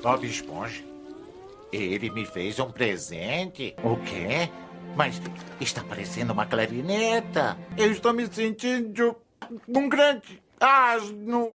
Bob Esponja? Ele me fez um presente? O quê? Mas está parecendo uma clarineta. Eu estou me sentindo um grande asno.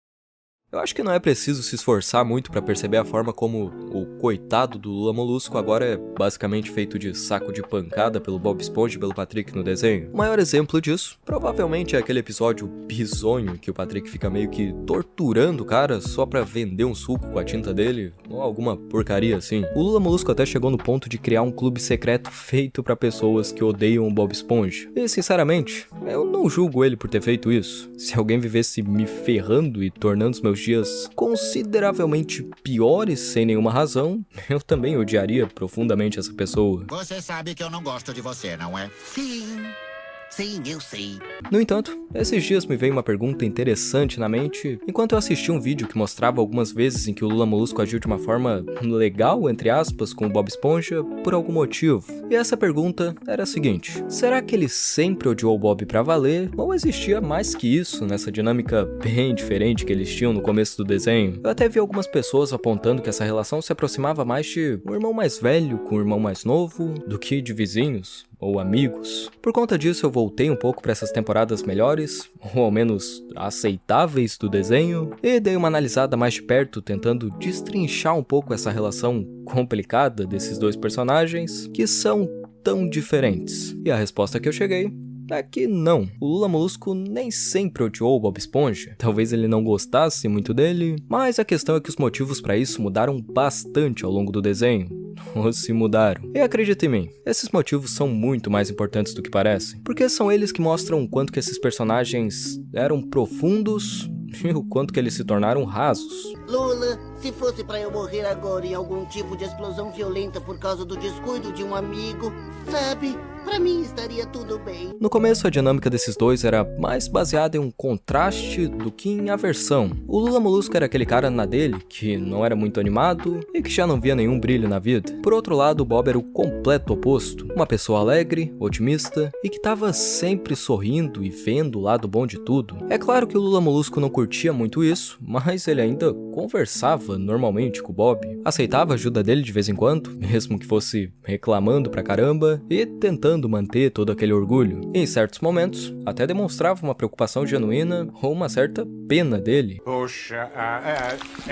Eu acho que não é preciso se esforçar muito pra perceber a forma como o coitado do Lula Molusco agora é basicamente feito de saco de pancada pelo Bob Esponja e pelo Patrick no desenho. O maior exemplo disso, provavelmente é aquele episódio bizonho que o Patrick fica meio que torturando o cara só pra vender um suco com a tinta dele, ou alguma porcaria assim. O Lula Molusco até chegou no ponto de criar um clube secreto feito pra pessoas que odeiam o Bob Esponja. E sinceramente, eu não julgo ele por ter feito isso. Se alguém vivesse me ferrando e tornando os meus dias consideravelmente piores sem nenhuma razão, eu também odiaria profundamente essa pessoa. Você sabe que eu não gosto de você, não é? Sim, eu sei. No entanto, esses dias me veio uma pergunta interessante na mente enquanto eu assisti um vídeo que mostrava algumas vezes em que o Lula Molusco agiu de uma forma legal, entre aspas, com o Bob Esponja por algum motivo. E essa pergunta era a seguinte: será que ele sempre odiou o Bob pra valer, ou existia mais que isso nessa dinâmica bem diferente que eles tinham no começo do desenho? Eu até vi algumas pessoas apontando que essa relação se aproximava mais de um irmão mais velho com um irmão mais novo do que de vizinhos ou amigos. Por conta disso, eu voltei um pouco para essas temporadas melhores, ou ao menos aceitáveis do desenho, e dei uma analisada mais de perto, tentando destrinchar um pouco essa relação complicada desses dois personagens, que são tão diferentes. E a resposta que eu cheguei é que não. O Lula Molusco nem sempre odiou o Bob Esponja. Talvez ele não gostasse muito dele, mas a questão é que os motivos para isso mudaram bastante ao longo do desenho. Ou se mudaram. E acredita em mim, esses motivos são muito mais importantes do que parecem, porque são eles que mostram o quanto que esses personagens eram profundos e o quanto que eles se tornaram rasos. Lula, se fosse pra eu morrer agora em algum tipo de explosão violenta por causa do descuido de um amigo, sabe, pra mim estaria tudo bem. No começo, a dinâmica desses dois era mais baseada em um contraste do que em aversão. O Lula Molusco era aquele cara na dele, que não era muito animado e que já não via nenhum brilho na vida. Por outro lado, o Bob era o completo oposto. Uma pessoa alegre, otimista e que tava sempre sorrindo e vendo o lado bom de tudo. É claro que o Lula Molusco não curtia muito isso, mas ele ainda conversava normalmente com o Bob, aceitava a ajuda dele de vez em quando, mesmo que fosse reclamando pra caramba, e tentando manter todo aquele orgulho. E em certos momentos, até demonstrava uma preocupação genuína ou uma certa pena dele. Poxa,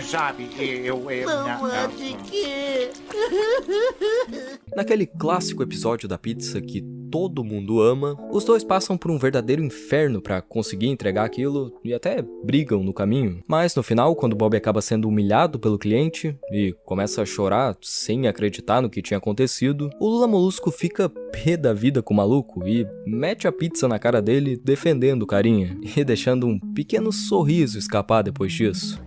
sabe, Não há de quê? Naquele clássico episódio da pizza que todo mundo ama, os dois passam por um verdadeiro inferno pra conseguir entregar aquilo e até brigam no caminho. Mas no final, quando Bob acaba sendo humilhado pelo cliente e começa a chorar sem acreditar no que tinha acontecido, o Lula Molusco fica pé da vida com o maluco e mete a pizza na cara dele defendendo o carinha e deixando um pequeno sorriso escapar depois disso.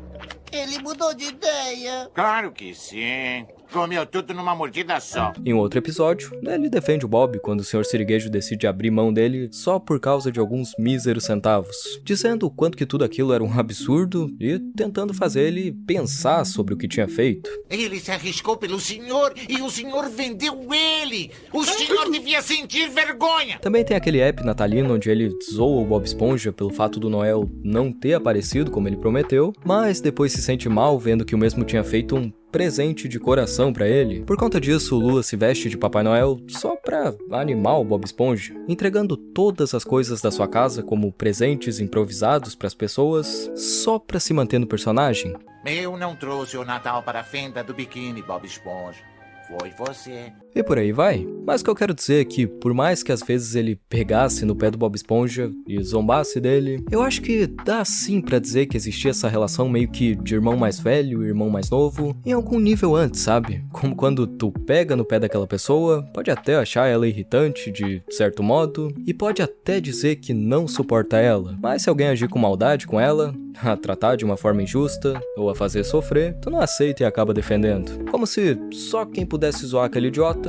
Ele mudou de ideia. Claro que sim. Comeu tudo numa mordida só. Em um outro episódio, ele defende o Bob quando o Sr. Siriguejo decide abrir mão dele só por causa de alguns míseros centavos, dizendo o quanto que tudo aquilo era um absurdo e tentando fazer ele pensar sobre o que tinha feito. Ele se arriscou pelo senhor e o senhor vendeu ele. O senhor devia sentir vergonha. Também tem aquele app natalino onde ele zoa o Bob Esponja pelo fato do Noel não ter aparecido como ele prometeu, mas depois se sente mal vendo que o mesmo tinha feito um presente de coração pra ele. Por conta disso, o Lula se veste de Papai Noel só pra animar o Bob Esponja, entregando todas as coisas da sua casa como presentes improvisados pras pessoas, só pra se manter no personagem. Eu não trouxe o Natal para a fenda do biquíni, Bob Esponja. Foi você. E por aí vai. Mas o que eu quero dizer é que, por mais que às vezes ele pegasse no pé do Bob Esponja e zombasse dele, eu acho que dá sim pra dizer que existia essa relação meio que de irmão mais velho e irmão mais novo, em algum nível antes, sabe? Como quando tu pega no pé daquela pessoa, pode até achar ela irritante de certo modo, e pode até dizer que não suporta ela, mas se alguém agir com maldade com ela, a tratar de uma forma injusta, ou a fazer sofrer, tu não aceita e acaba defendendo. Como se só quem pudesse zoar aquele idiota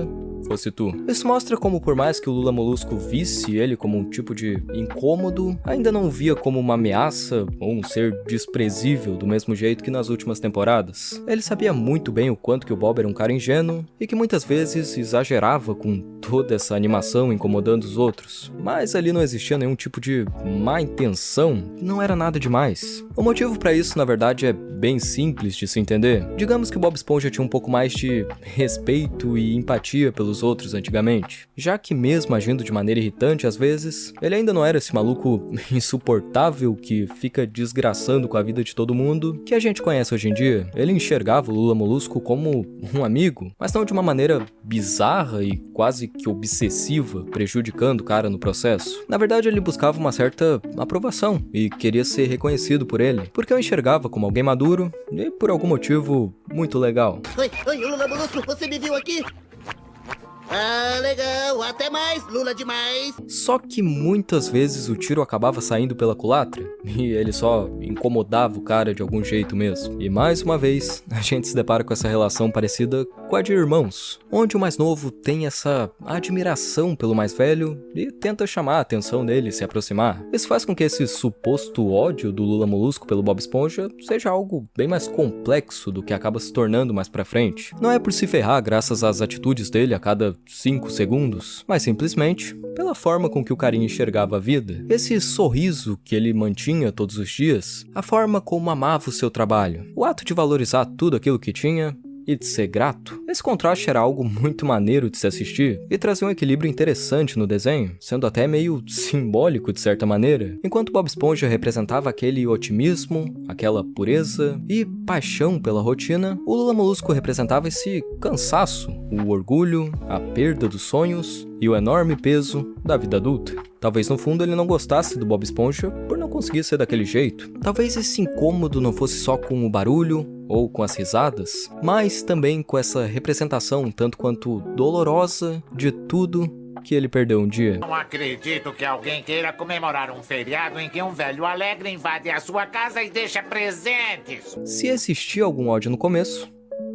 fosse tu. Isso mostra como, por mais que o Lula Molusco visse ele como um tipo de incômodo, ainda não o via como uma ameaça ou um ser desprezível do mesmo jeito que nas últimas temporadas. Ele sabia muito bem o quanto que o Bob era um cara ingênuo e que muitas vezes exagerava com toda essa animação incomodando os outros, mas ali não existia nenhum tipo de má intenção, não era nada demais. O motivo pra isso, na verdade, é bem simples de se entender. Digamos que o Bob Esponja tinha um pouco mais de respeito e empatia pelos outros antigamente, já que mesmo agindo de maneira irritante às vezes, ele ainda não era esse maluco insuportável que fica desgraçando com a vida de todo mundo que a gente conhece hoje em dia. Ele enxergava o Lula Molusco como um amigo, mas não de uma maneira bizarra e quase que obsessiva, prejudicando o cara no processo. Na verdade, ele buscava uma certa aprovação e queria ser reconhecido por ele, porque eu enxergava como alguém maduro e por algum motivo muito legal. Oi, Lula Molusco, você me viu aqui? Ah, legal, até mais, Lula demais. Só que muitas vezes o tiro acabava saindo pela culatra e ele só incomodava o cara de algum jeito mesmo. E mais uma vez, a gente se depara com essa relação parecida com a de irmãos, onde o mais novo tem essa admiração pelo mais velho e tenta chamar a atenção dele e se aproximar. Isso faz com que esse suposto ódio do Lula Molusco pelo Bob Esponja seja algo bem mais complexo do que acaba se tornando mais pra frente. Não é por se ferrar graças às atitudes dele a cada 5 segundos, mas simplesmente pela forma com que o carinha enxergava a vida, esse sorriso que ele mantinha todos os dias, a forma como amava o seu trabalho, o ato de valorizar tudo aquilo que tinha e de ser grato. Esse contraste era algo muito maneiro de se assistir e trazia um equilíbrio interessante no desenho, sendo até meio simbólico de certa maneira, enquanto Bob Esponja representava aquele otimismo, aquela pureza e paixão pela rotina, o Lula Molusco representava esse cansaço, o orgulho, a perda dos sonhos e o enorme peso da vida adulta. Talvez no fundo ele não gostasse do Bob Esponja por não conseguir ser daquele jeito. Talvez esse incômodo não fosse só com o barulho ou com as risadas, mas também com essa representação tanto quanto dolorosa de tudo que ele perdeu um dia. Não acredito que alguém queira comemorar um feriado em que um velho alegre invade a sua casa e deixa presentes. Se existia algum ódio no começo,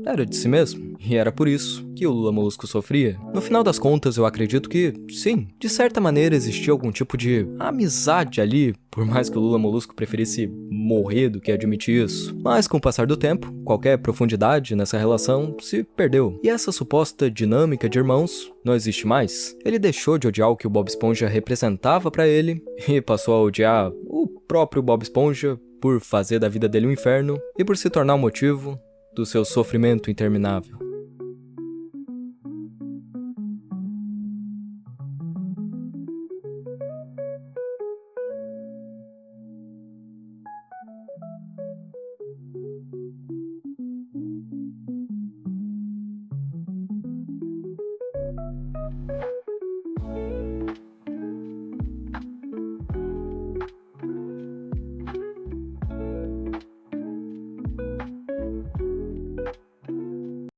era de si mesmo, e era por isso que o Lula Molusco sofria. No final das contas, eu acredito que, sim, de certa maneira existia algum tipo de amizade ali, por mais que o Lula Molusco preferisse morrer do que admitir isso. Mas com o passar do tempo, qualquer profundidade nessa relação se perdeu. E essa suposta dinâmica de irmãos não existe mais. Ele deixou de odiar o que o Bob Esponja representava pra ele, e passou a odiar o próprio Bob Esponja por fazer da vida dele um inferno, e por se tornar o motivo do seu sofrimento interminável.